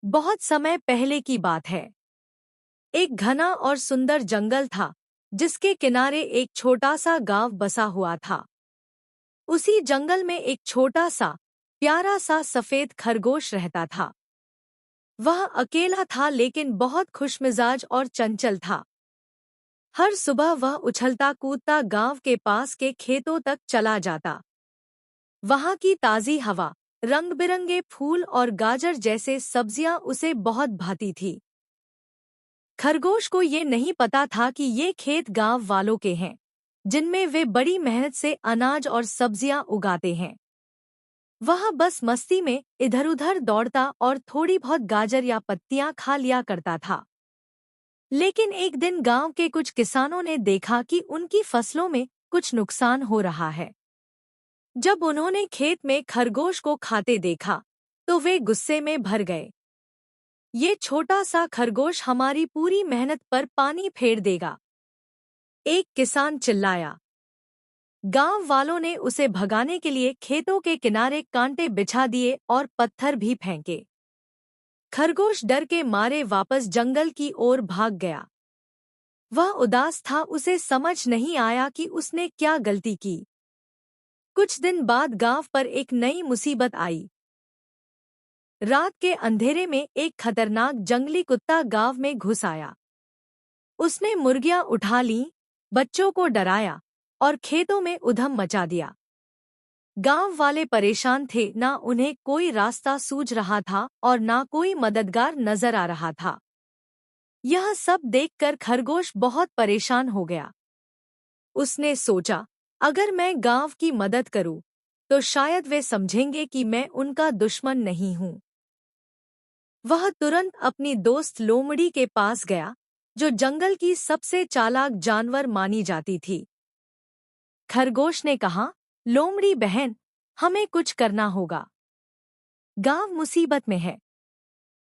बहुत समय पहले की बात है। एक घना और सुंदर जंगल था जिसके किनारे एक छोटा सा गांव बसा हुआ था। उसी जंगल में एक छोटा सा प्यारा सा सफेद खरगोश रहता था। वह अकेला था लेकिन बहुत खुशमिजाज और चंचल था। हर सुबह वह उछलता कूदता गांव के पास के खेतों तक चला जाता। वहां की ताजी हवा, रंग-बिरंगे फूल और गाजर जैसे सब्जियां उसे बहुत भाती थी। खरगोश को ये नहीं पता था कि ये खेत गांव वालों के हैं, जिनमें वे बड़ी मेहनत से अनाज और सब्जियां उगाते हैं। वह बस मस्ती में इधर-उधर दौड़ता और थोड़ी बहुत गाजर या पत्तियां खा लिया करता था। लेकिन एक दिन गांव के कुछ किसानों ने देखा कि उनकी फसलों में कुछ नुकसान हो रहा है। जब उन्होंने खेत में खरगोश को खाते देखा, तो वे गुस्से में भर गए। ये छोटा सा खरगोश हमारी पूरी मेहनत पर पानी फेर देगा, एक किसान चिल्लाया। गांव वालों ने उसे भगाने के लिए खेतों के किनारे कांटे बिछा दिए और पत्थर भी फेंके। खरगोश डर के मारे वापस जंगल की ओर भाग गया। वह उदास था, उसे समझ नहीं आया कि उसने क्या गलती की। कुछ दिन बाद गांव पर एक नई मुसीबत आई। रात के अंधेरे में एक खतरनाक जंगली कुत्ता गांव में घुस आया। उसने मुर्गियां उठा लीं, बच्चों को डराया और खेतों में उधम मचा दिया। गांव वाले परेशान थे, ना उन्हें कोई रास्ता सूझ रहा था और ना कोई मददगार नजर आ रहा था। यह सब देखकर खरगोश बहुत परेशान हो गया। उसने सोचा, अगर मैं गांव की मदद करूं, तो शायद वे समझेंगे कि मैं उनका दुश्मन नहीं हूं। वह तुरंत अपनी दोस्त लोमड़ी के पास गया, जो जंगल की सबसे चालाक जानवर मानी जाती थी। खरगोश ने कहा, लोमड़ी बहन, हमें कुछ करना होगा। गांव मुसीबत में है।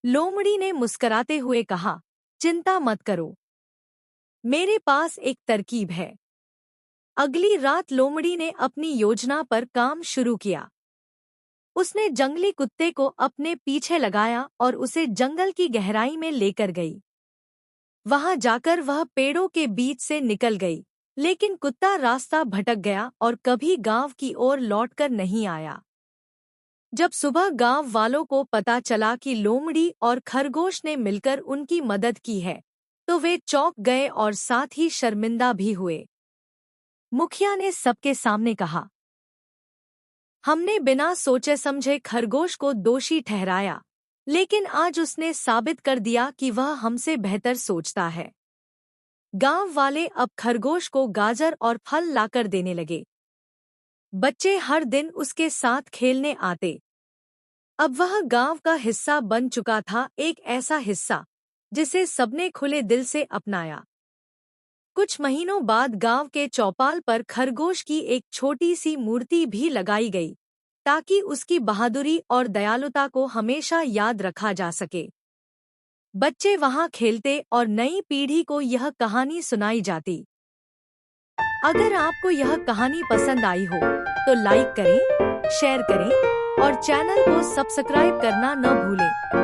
लोमड़ी ने मुस्कुराते हुए कहा, चिंता मत करो, मेरे पास एक तरकीब है। अगली रात लोमड़ी ने अपनी योजना पर काम शुरू किया। उसने जंगली कुत्ते को अपने पीछे लगाया और उसे जंगल की गहराई में लेकर गई। वहां जाकर वह पेड़ों के बीच से निकल गई, लेकिन कुत्ता रास्ता भटक गया और कभी गांव की ओर लौटकर नहीं आया। जब सुबह गांव वालों को पता चला कि लोमड़ी और खरगोश ने मिलकर उनकी मदद की है, तो वे चौंक गए और साथ ही शर्मिंदा भी हुए। मुखिया ने सबके सामने कहा, हमने बिना सोचे समझे खरगोश को दोषी ठहराया, लेकिन आज उसने साबित कर दिया कि वह हमसे बेहतर सोचता है। गांव वाले अब खरगोश को गाजर और फल लाकर देने लगे। बच्चे हर दिन उसके साथ खेलने आते। अब वह गांव का हिस्सा बन चुका था, एक ऐसा हिस्सा जिसे सबने खुले दिल से अपनाया। कुछ महीनों बाद गांव के चौपाल पर खरगोश की एक छोटी सी मूर्ति भी लगाई गई, ताकि उसकी बहादुरी और दयालुता को हमेशा याद रखा जा सके। बच्चे वहां खेलते और नई पीढ़ी को यह कहानी सुनाई जाती। अगर आपको यह कहानी पसंद आई हो, तो लाइक करें, शेयर करें और चैनल को सब्सक्राइब करना न भूलें।